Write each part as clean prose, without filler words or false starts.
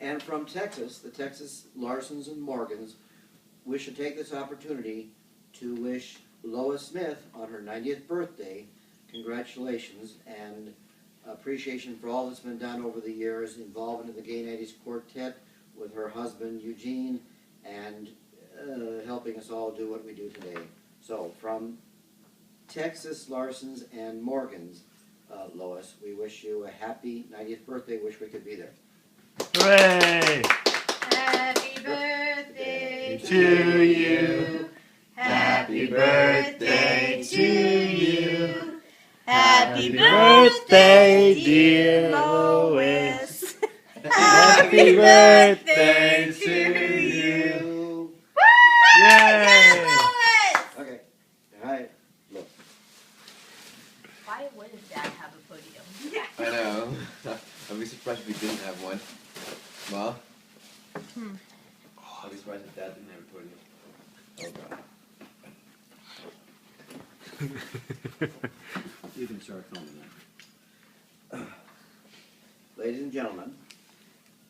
And from Texas, the Texas Larsons and Morgans wish to take this opportunity to wish Lois Smith on her 90th birthday congratulations and appreciation for all that's been done over the years, involvement in the Gay 90s Quartet with her husband Eugene, and helping us all do what we do today. So from Texas Larsons and Morgans, Lois, we wish you a happy 90th birthday. Wish we could be there. Hooray! Happy birthday To you. Happy birthday to you. Happy birthday, dear Lois. Happy birthday to you. Yay! Okay. All right. Look. Why wouldn't Dad have a podium? I know. I'd be surprised if we didn't have one. Well, I'd be surprised if Dad didn't have a podium. Oh God. You can start filming that. Ladies and gentlemen,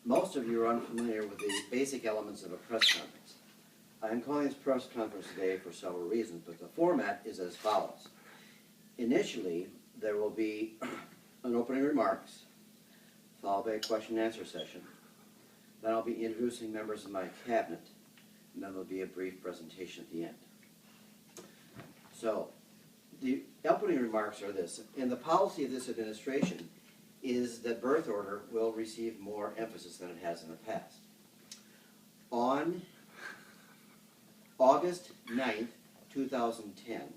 most of you are unfamiliar with the basic elements of a press conference. I am calling this press conference today for several reasons, but the format is as follows. Initially, there will be an opening remarks, followed by a question and answer session. Then I'll be introducing members of my cabinet, and then there'll be a brief presentation at the end. So, the opening remarks are this. In the policy of this administration is that birth order will receive more emphasis than it has in the past. On August 9th, 2010,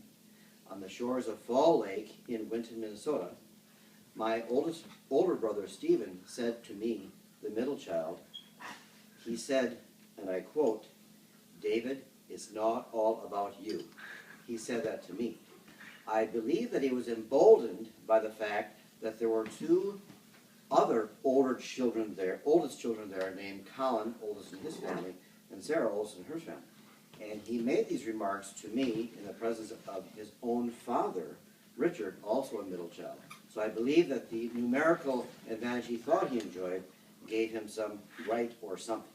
on the shores of Fall Lake in Winton, Minnesota, my older brother Stephen said to me, the middle child, he said, and I quote, "David, it's not all about you." He said that to me. I believe that he was emboldened by the fact that there were two other oldest children there named Colin, oldest in his family, and Sarah, oldest in her family. And he made these remarks to me in the presence of his own father, Richard, also a middle child. So I believe that the numerical advantage he thought he enjoyed gave him some right or something.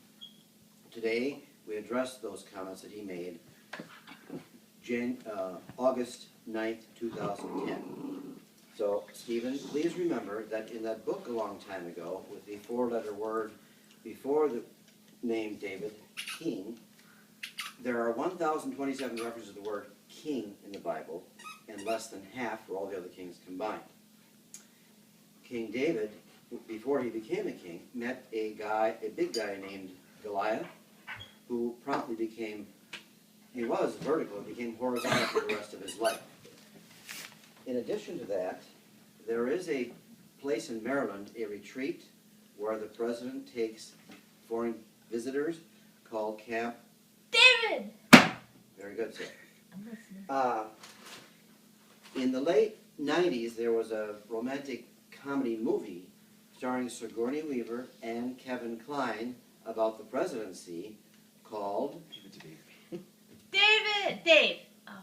Today, we address those comments that he made August 9th, 2010. So, Stephen, please remember that in that book a long time ago, with the four-letter word before the name David, King, there are 1,027 references to the word king in the Bible, and less than half for all the other kings combined. King David, before he became a king, met a big guy named Goliath, who promptly became, he was vertical, and became horizontal for the rest of his life. In addition to that, there is a place in Maryland, a retreat, where the president takes foreign visitors called Camp David! Very good, sir. I'm listening. In the late 90s, there was a romantic comedy movie starring Sigourney Weaver and Kevin Kline about the presidency called David! Dave!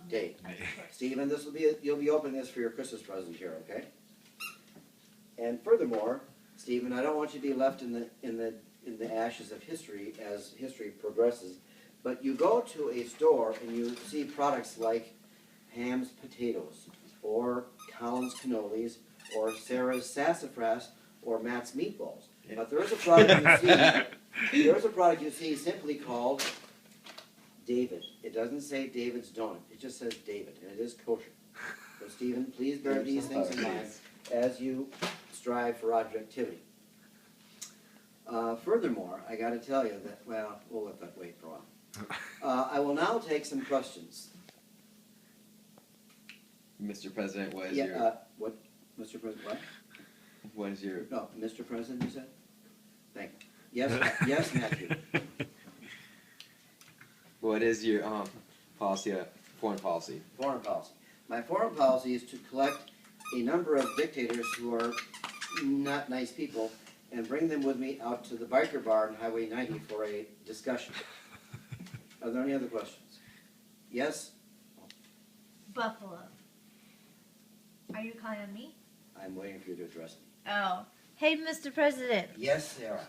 Dave. Of course. Stephen, you'll be opening this for your Christmas present here, okay? And furthermore, Stephen, I don't want you to be left in the ashes of history as history progresses. But you go to a store and you see products like Ham's Potatoes, or Colin's Cannolis, or Sarah's Sassafras, or Matt's Meatballs. Yeah. But there is a product you see simply called David. It doesn't say David's Donut. It just says David, and it is kosher. So Stephen, please bear these things in mind as you strive for objectivity. Furthermore, I got to tell you that, well, we'll let that wait for a while. I will now take some questions. Mr. President, what is your... What? Mr. President, what? What is your... No, Mr. President, you said? Thank you. Yes, yes, Matthew. What is your policy, foreign policy? Foreign policy. My foreign policy is to collect a number of dictators who are not nice people and bring them with me out to the biker bar on Highway 90 for a discussion. Are there any other questions? Yes? Buffalo. Are you calling on me? I'm waiting for you to address me. Oh. Hey, Mr. President. Yes, Sarah.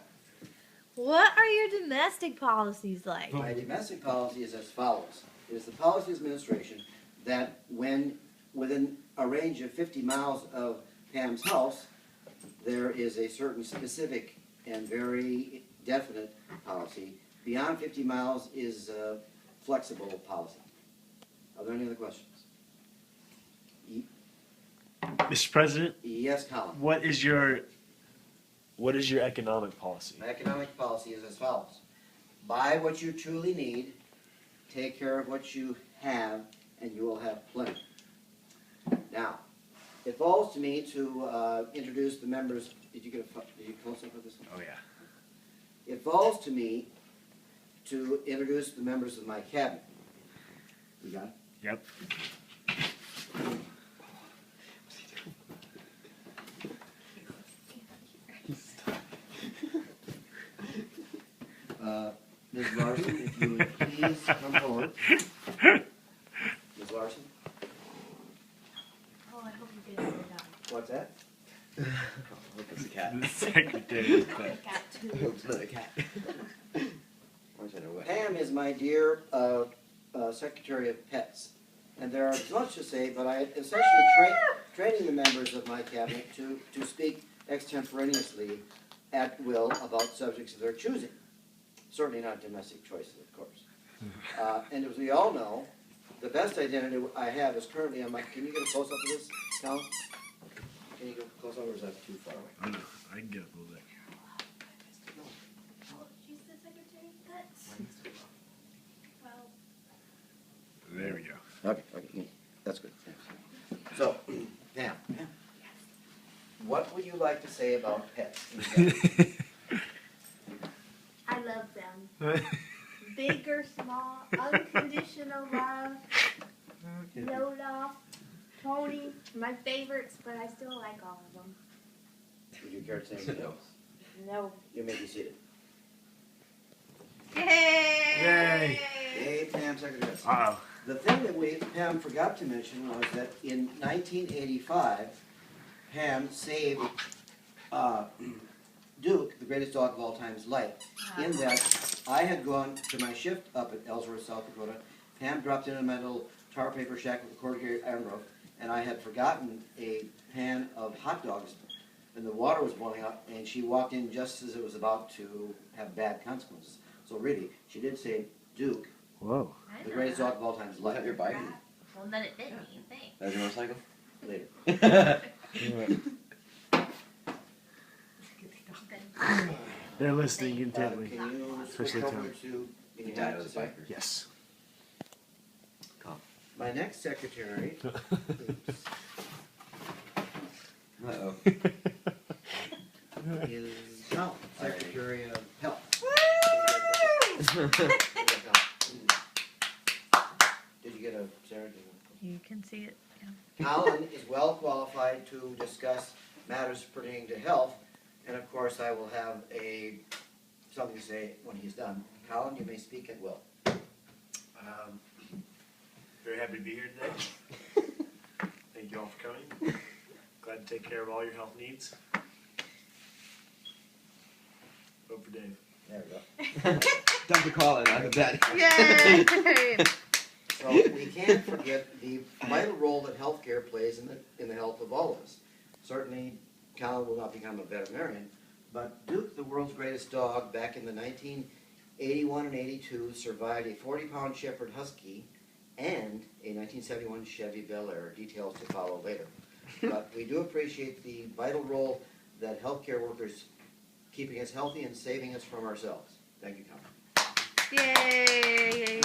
What are your domestic policies like? My domestic policy is as follows. It is the policy of administration that when within a range of 50 miles of Pam's house, there is a certain specific and very definite policy. Beyond 50 miles is a flexible policy. Are there any other questions? Mr. President, Yes, Colin. what is your economic policy? My economic policy is as follows. Buy what you truly need, take care of what you have, and you will have plenty. Now, it falls to me to introduce the members. Did you close up with this one? Oh yeah. It falls to me to introduce the members of my cabinet. You got it? Yep. Ms. Larson, if you would please come forward. Ms. Larson? Oh, I hope you didn't sit down. What's that? I hope it's a cat. The secretary. I got I two. hope it's not a cat. I wish I know what. Pam is my dear Secretary of Pets. And there are much to say, but I essentially training the members of my cabinet to speak extemporaneously at will about subjects of their choosing. Certainly not domestic choices, of course. And as we all know, the best identity I have is currently on my. Can you get a close up of this, Colin? Can you go close up, or is that too far away? I know. I can get a little bit. Oh, she's the secretary of pets. Well, There we go. Okay, that's good. Thanks. So, Pam, what would you like to say about pets? I love them. Big or small, unconditional love. Lola, Tony, my favorites, but I still like all of them. Would you care to say anything else? No. You may be seated. Yay! Hey, Pam, Secretary. Uh-oh. The thing that Pam forgot to mention was that in 1985, Pam saved Duke, the greatest dog of all time's life. In that, I had gone to my shift up at Ellsworth, South Dakota. Pam dropped in my little tar paper shack with a corrugated iron roof, and I had forgotten a pan of hot dogs, and the water was boiling up, and she walked in just as it was about to have bad consequences. So really, she did save Duke, Whoa. the greatest dog of all time's Was life. that your bike? Well, then it didn't, you think? That was your motorcycle? Later. They're listening intently. Can you Especially switch over Tony. to The dad of the biker. Yes. my next secretary? Uh-oh. Is Colin, Secretary of Health. Did you get a Sarah? You can see it. Colin is well qualified to discuss matters pertaining to health, and of course I will have something to say when he's done. Colin, you may speak at will. Very happy to be here today. Thank you all for coming. Glad to take care of all your health needs. Vote for Dave. There we go. Time to call it out of that. Yay! So we can't forget the vital role that healthcare plays in the health of all of us. Certainly, Colin will not become a veterinarian, but Duke, the world's greatest dog, back in the 1981 and 82, survived a 40-pound Shepherd Husky and a 1971 Chevy Bel Air. Details to follow later. But we do appreciate the vital role that healthcare workers keeping us healthy and saving us from ourselves. Thank you, Colin. Yay!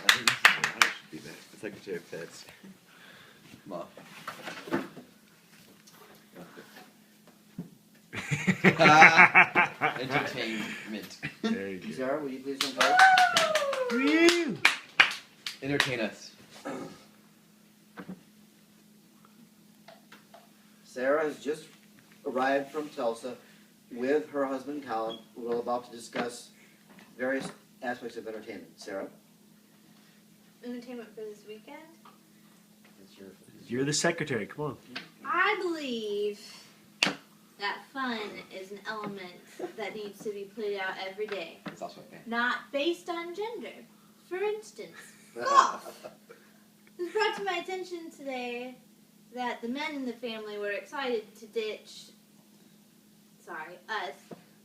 I think this is where I should be there. The Secretary of Pets. Mom. Entertainment. There you go. Sarah, will you please come forward? Woo! Entertain us. Sarah has just arrived from Tulsa with her husband Colin. We're about to discuss various aspects of entertainment. Sarah? Entertainment for this weekend? It's your You're the secretary. Come on. I believe that fun is an element that needs to be played out every day, It's also okay. not based on gender. For instance, golf. It was brought to my attention today that the men in the family were excited to ditch, us,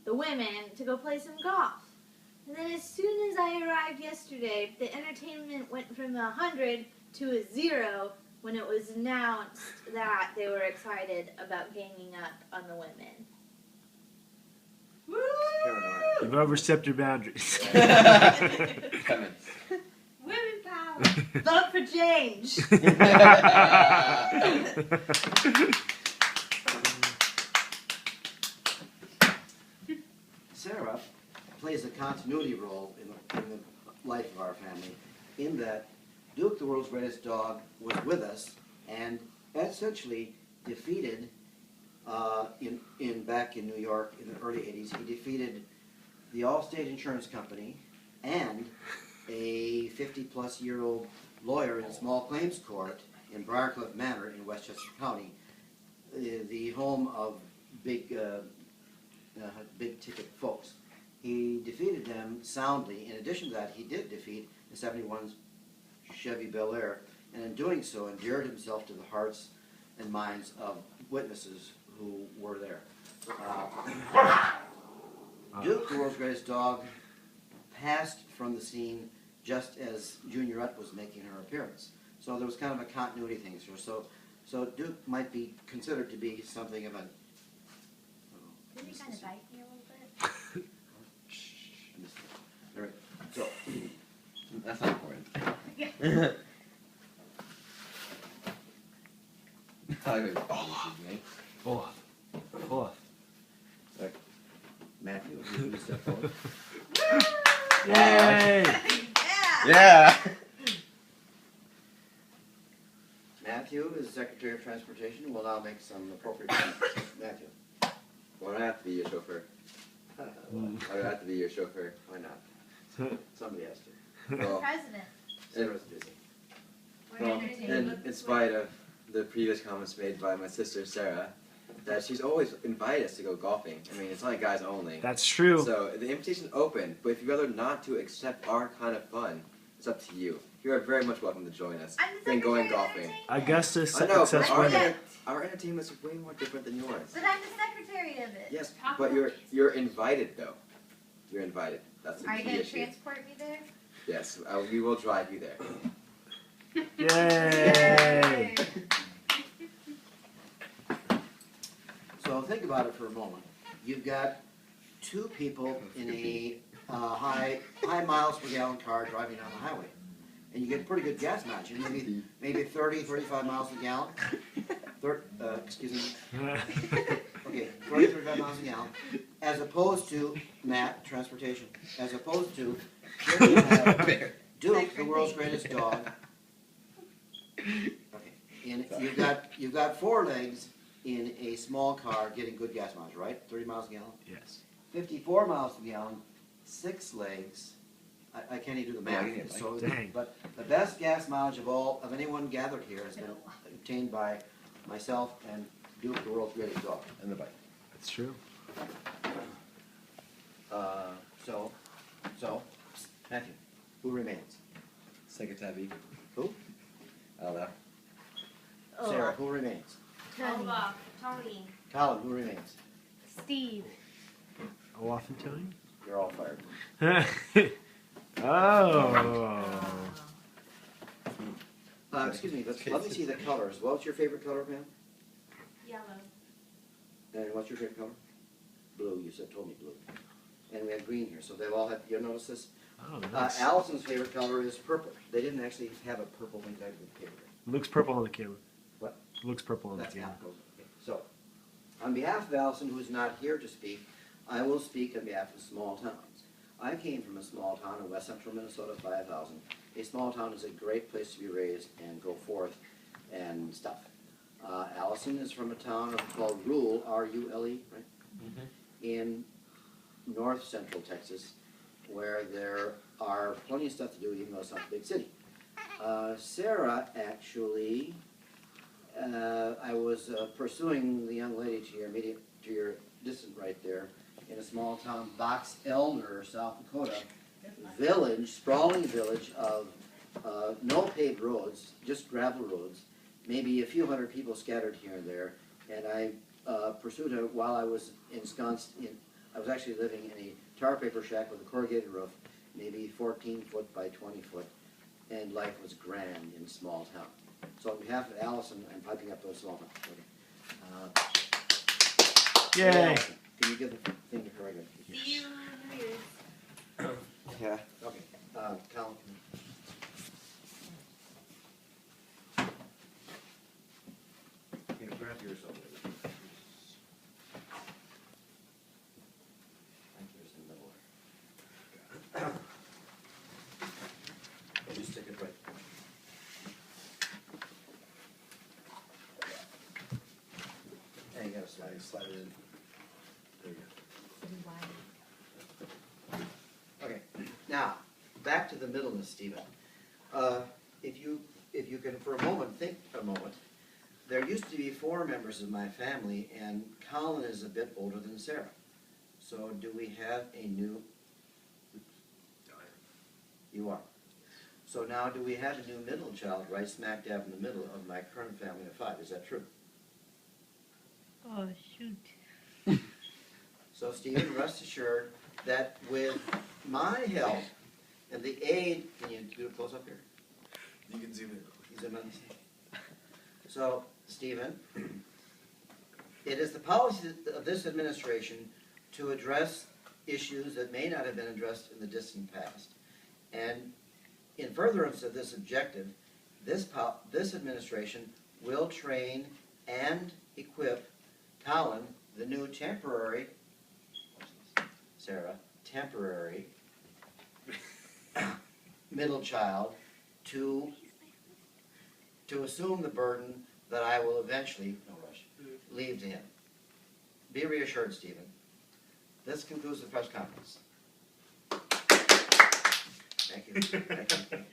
the women, to go play some golf. And then as soon as I arrived yesterday, the entertainment went from 100 to a 0 when it was announced that they were excited about ganging up on the women. Paranoia. You've overstepped your boundaries. Coming. Women power! Vote for change! Sarah plays a continuity role in the life of our family, in that Duke, the world's greatest dog, was with us and essentially defeated, back in New York in the early 80s, he defeated the Allstate Insurance Company and a 50-plus-year-old lawyer in a small claims court in Briarcliff Manor in Westchester County, the home of big-ticket folks. He defeated them soundly. In addition to that, he did defeat the 71 Chevy Bel Air, and in doing so, endeared himself to the hearts and minds of witnesses who were there. Duke, the world's greatest dog, passed from the scene just as Juniorette was making her appearance. So there was kind of a continuity thing here. So Duke might be considered to be something of a... Did he kind of bite me a little bit? All right. So, That's not important. I would me. Off. Off. Matthew, you step forward. Yay! Yeah. Matthew is Secretary of Transportation and will now make some appropriate comments. Matthew. Well, I have to be your chauffeur. I would have to be your chauffeur. Why not? Somebody has to. Well, President. Sarah's busy. well, in spite of the previous comments made by my sister Sarah, that she's always invited us to go golfing. I mean, it's only guys only. That's true. So the invitation's open, but if you'd rather not to accept our kind of fun, it's up to you. You are very much welcome to join us in going golfing. Augustus I know, but accepts women. our entertainment is way more different than yours. But I'm the secretary of it. Yes, but you're invited though. You're invited. That's the Are you key going to issue. transport me there? Yes, we will drive you there. Yay! So think about it for a moment. You've got two people in a high miles per gallon car driving down the highway. And you get pretty good gas mileage, maybe 30, 35 miles a gallon. Excuse me. Okay, 30, 35 miles a gallon. As opposed to, Matt, transportation, as opposed to, here you have Duke, the world's greatest dog. Okay, and you've got four legs in a small car getting good gas mileage, right? 30 miles a gallon? Yes. 54 miles a gallon, 6 legs. I can't even do the Yeah, math. So, dang. but the best gas mileage of anyone gathered here has been obtained by myself and Duke, the world's greatest dog. And the bike. That's true. So, Matthew, who remains? Secretary. Who? I don't know. Sarah, who remains? Tony. Colin, who remains? Steve. Olaf and Tony? You're all fired. Oh. Excuse me, let me see the colors. What's your favorite color, ma'am? Yellow. And what's your favorite color? Blue, you told me blue. And we have green here, so they've all had, you notice this? Oh, nice. Allison's favorite color is purple. They didn't actually have a purple thing type of paper. Looks purple on the camera. What? Looks purple on the That's camera. apples. Okay. So, on behalf of Allison, who's not here to speak, I will speak on behalf of small towns. I came from a small town in west central Minnesota, 5,000. A small town is a great place to be raised and go forth and stuff. Allison is from a town called Rule, R-U-L-E, right? Mm-hmm. In north central Texas, where there are plenty of stuff to do, even though it's not a big city. Sarah, actually, I was pursuing the young lady to to your distant right there, in a small town, Box Elder, South Dakota, village, sprawling village of no paved roads, just gravel roads, maybe a few hundred people scattered here and there, and I pursued it while I was ensconced in, I was actually living in a tar paper shack with a corrugated roof, maybe 14 foot by 20 foot, and life was grand in a small town. So on behalf of Allison, I'm piping up those songs. Yay. Allison, can you give the thing to her again? See you in years. Yeah. Okay, Colin. Here, grab yours over there. I think yours in the middle. You stick it right. And you gotta slide it in. There you Okay, now, back to the middleness, Stephen. If you can for a moment, think a moment, there used to be 4 members of my family, and Colin is a bit older than Sarah. So do we have a new, you are. So now do we have a new middle child right smack dab in the middle of my current family of 5? Is that true? Oh, shoot. So Stephen, rest assured that with my help and the aid, can you do a close up here? You can zoom in. Zoom in. So, Stephen, it is the policy of this administration to address issues that may not have been addressed in the distant past. And in furtherance of this objective, this administration will train and equip Colin, the new temporary, Sarah, temporary middle child, to assume the burden that I will eventually, no rush, leave to him. Be reassured, Stephen. This concludes the press conference. Thank you. Thank you.